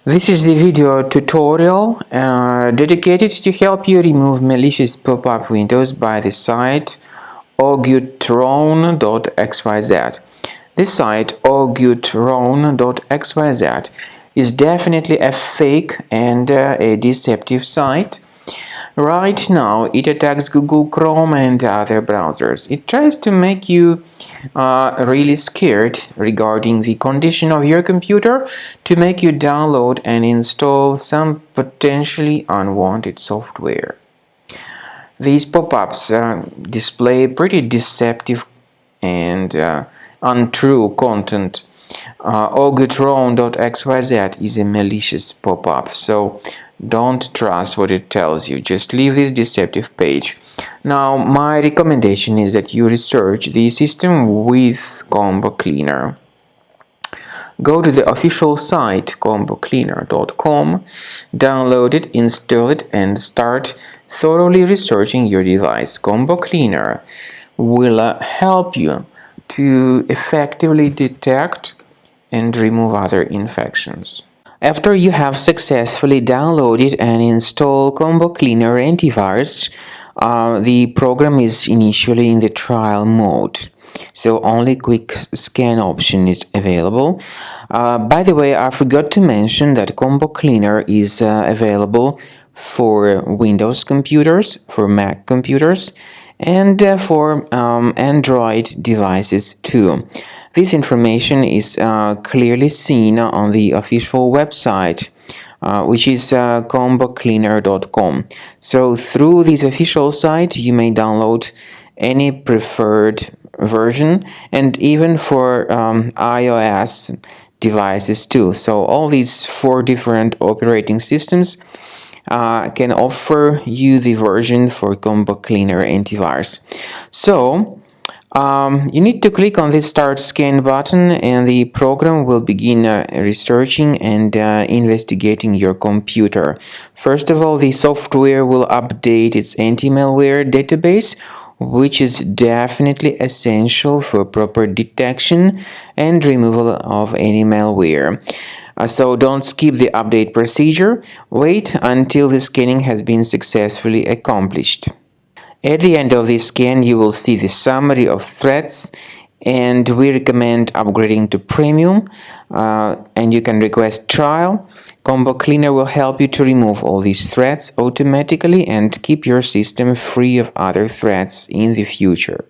This is the video tutorial dedicated to help you remove malicious pop-up windows by the site Ogutrown.xyz. This site Ogutrown.xyz is definitely a fake and a deceptive site. Right now, it attacks Google Chrome and other browsers. It tries to make you really scared regarding the condition of your computer, to make you download and install some potentially unwanted software. These pop-ups display pretty deceptive and untrue content. Ogutrown.xyz is a malicious pop-up, so don't trust what it tells you. Just leave this deceptive page. Now, my recommendation is that you research the system with Combo Cleaner. Go to the official site combocleaner.com, download it, install it, and start thoroughly researching your device. Combo Cleaner will help you to effectively detect and remove other infections. After you have successfully downloaded and installed Combo Cleaner antivirus, the program is initially in the trial mode, so only quick scan option is available. By the way, I forgot to mention that Combo Cleaner is available for Windows computers, for Mac computers, and for Android devices too. This information is clearly seen on the official website, which is combocleaner.com. So through this official site, you may download any preferred version, and even for iOS devices too. So all these 4 different operating systems can offer you the version for Combo Cleaner antivirus. So you need to click on this Start Scan button, and the program will begin researching and investigating your computer. First of all, the software will update its anti-malware database, which is definitely essential for proper detection and removal of any malware. So don't skip the update procedure. Wait until the scanning has been successfully accomplished. At the end of this scan, you will see the summary of threats, and we recommend upgrading to Premium, and you can request trial. Combo Cleaner will help you to remove all these threats automatically and keep your system free of other threats in the future.